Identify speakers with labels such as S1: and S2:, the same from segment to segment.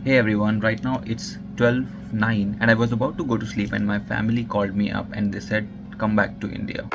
S1: Hey everyone, right now it's 12:09 and I was about to go to sleep and my family called me up and they said come back to India.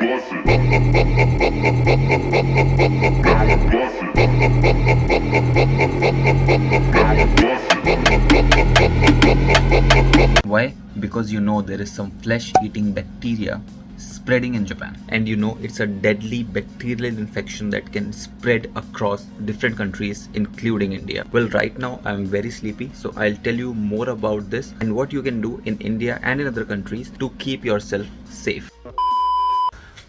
S1: Why? Because there is some flesh-eating bacteria spreading in Japan, and it's a deadly bacterial infection that can spread across different countries including India. Well, right now I'm very sleepy, so I'll tell you more about this and what you can do in India and in other countries to keep yourself safe.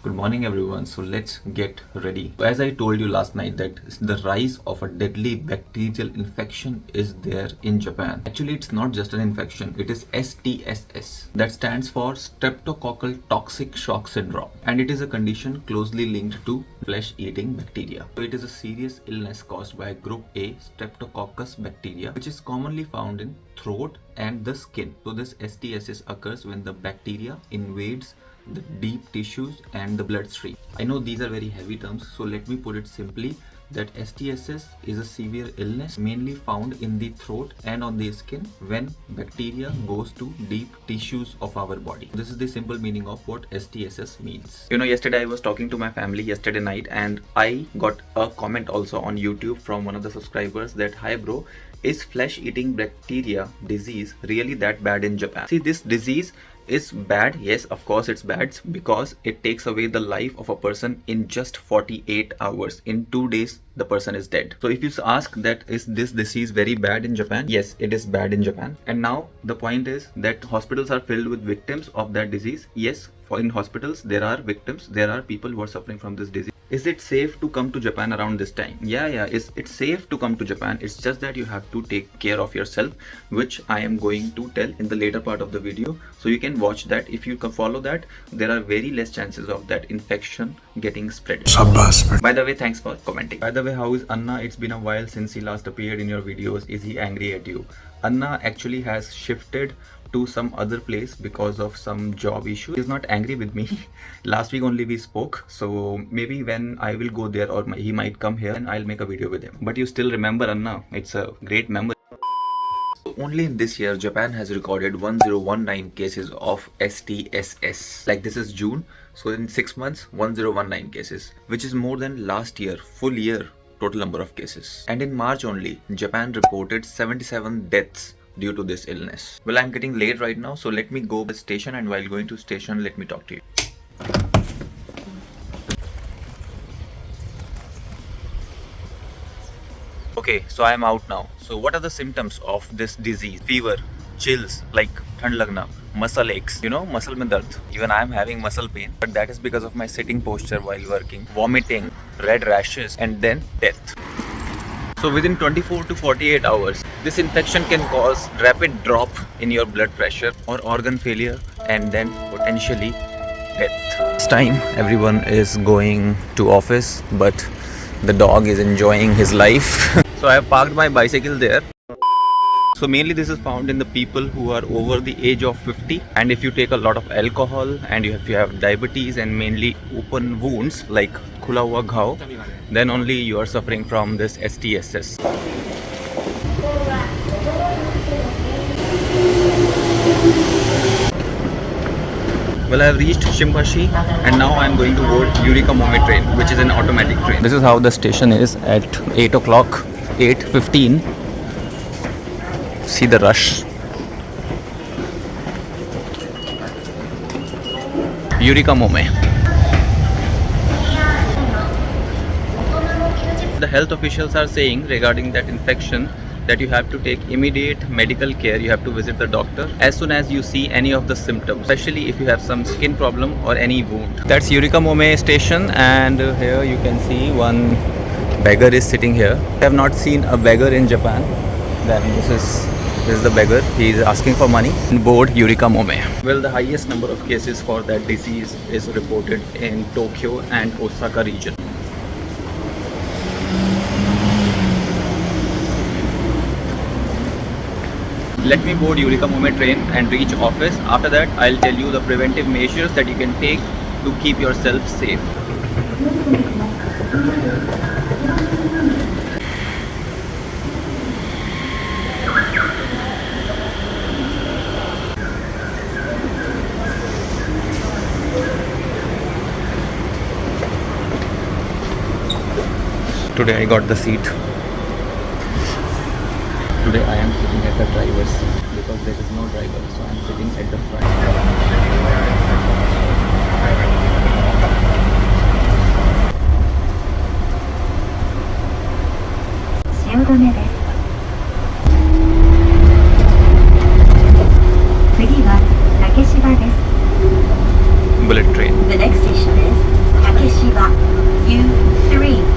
S1: Good morning everyone. So let's get ready. As I told you last night that the rise of a deadly bacterial infection is there in Japan. Actually, it's not just an infection. It is STSS. That stands for Streptococcal Toxic Shock Syndrome. And it is a condition closely linked to flesh-eating bacteria. So it is a serious illness caused by group A Streptococcus bacteria, which is commonly found in throat and the skin. So this STSS occurs when the bacteria invades the deep tissues and the bloodstream. I know these are very heavy terms, so let me put it simply that STSS is a severe illness mainly found in the throat and on the skin when bacteria goes to deep tissues of our body. This is the simple meaning of what STSS means. Yesterday I was talking to my family yesterday night and I got a comment also on YouTube from one of the subscribers that, hi bro, is flesh-eating bacteria disease really that bad in Japan? See, this disease is bad. Yes, of course it's bad because it takes away the life of a person in just 48 hours. In 2 days the person is dead. So if you ask that is this disease very bad in Japan, yes, it is bad in Japan. And now the point is that hospitals are filled with victims of that disease. Yes, in hospitals there are victims, there are people who are suffering from this disease. Is it safe to come to Japan around this time? Yeah, it's safe to come to Japan. It's just that you have to take care of yourself, which I am going to tell in the later part of the video. So you can watch that. If you can follow that, there are very less chances of that infection getting spread. By the way, thanks for commenting. By the way, how is Anna? It's been a while since he last appeared in your videos. Is he angry at you? Anna actually has shifted to some other place because of some job issue. He's not angry with me. Last week only we spoke, so maybe when I will go there or he might come here and I'll make a video with him. But you still remember Anna. It's a great memory. Only in this year, Japan has recorded 1019 cases of STSS. Like, this is June, so in 6 months, 1019 cases, which is more than last year, full year total number of cases. And in March only, Japan reported 77 deaths due to this illness. Well, I'm getting late right now, so let me go to the station, and while going to station, let me talk to you. Okay, so I am out now. So what are the symptoms of this disease? Fever, chills, like thand lagna, muscle aches, muscle mein dard. Even I am having muscle pain, but that is because of my sitting posture while working. Vomiting, red rashes, and then death. So within 24 to 48 hours, this infection can cause rapid drop in your blood pressure or organ failure and then potentially death. This time everyone is going to office, but the dog is enjoying his life. So I have parked my bicycle there. So mainly this is found in the people who are over the age of 50, and if you take a lot of alcohol and if you have diabetes and mainly open wounds like khula hua ghao, then only you are suffering from this STSS. Well, I have reached Shimbashi and now I am going to board Eureka Mome train, which is an automatic train. This is how the station is at 8 o'clock, 8:15. See the rush. Eureka Mome. The health officials are saying regarding that infection that you have to take immediate medical care. You have to visit the doctor as soon as you see any of the symptoms, especially if you have some skin problem or any wound. That's Eureka Mome station, and here you can see one beggar is sitting here. I have not seen a beggar in Japan. Then this is the beggar. He is asking for money. Board Eureka Mome. Well, the highest number of cases for that disease is reported in Tokyo and Osaka region. Let me board Eureka Mome train and reach office. After that, I'll tell you the preventive measures that you can take to keep yourself safe. Today I got the seat. Today I am sitting at the driver's seat because there is no driver, so I am sitting at the front.
S2: 汐留です。次は竹芝です。
S1: Bullet train.
S2: The next station is 竹芝 U3。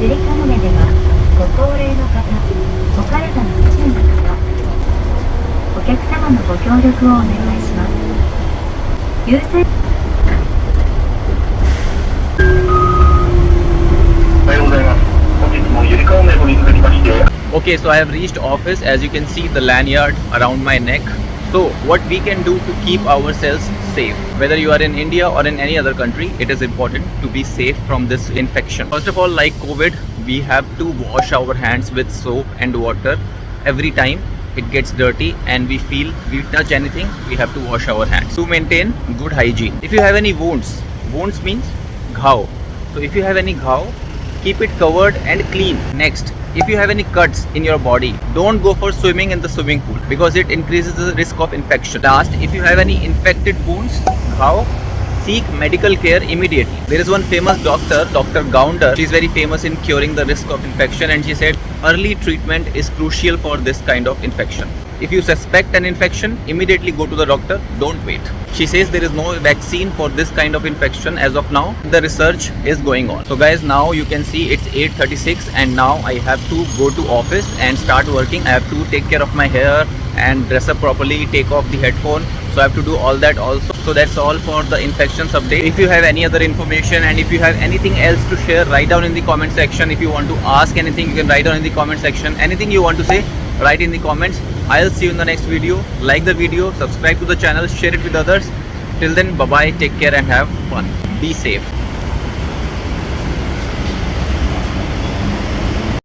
S2: ゆりかもめではご高齢の方、お体の不自由な方、お客様のご協力をお願いします。優先
S1: Okay, so I have reached office. As you can see the lanyard around my neck. So what we can do to keep ourselves safe, whether you are in India or in any other country, it is important to be safe from this infection. First of all, like COVID, we have to wash our hands with soap and water every time it gets dirty and we feel we touch anything, we have to wash our hands to maintain good hygiene. If you have any wounds means ghao. So if you have any ghao, keep it covered and clean. Next, if you have any cuts in your body, don't go for swimming in the swimming pool because it increases the risk of infection. Last, if you have any infected wounds, ghao, seek medical care immediately. There is one famous doctor, Dr. Gounder. She is very famous in curing the risk of infection, and she said early treatment is crucial for this kind of infection. If you suspect an infection, immediately go to the doctor, don't wait. She says there is no vaccine for this kind of infection as of now. The research is going on. So guys, now you can see it's 8:36 and now I have to go to office and start working. I have to take care of my hair and dress up properly, take off the headphone. So I have to do all that also. So that's all for the infections update. If you have any other information and if you have anything else to share, write down in the comment section. If you want to ask anything, you can write down in the comment section. Anything you want to say, write in the comments. I'll see you in the next video. Like the video, subscribe to the channel, share it with others. Till then, bye bye, take care and have fun. Be safe.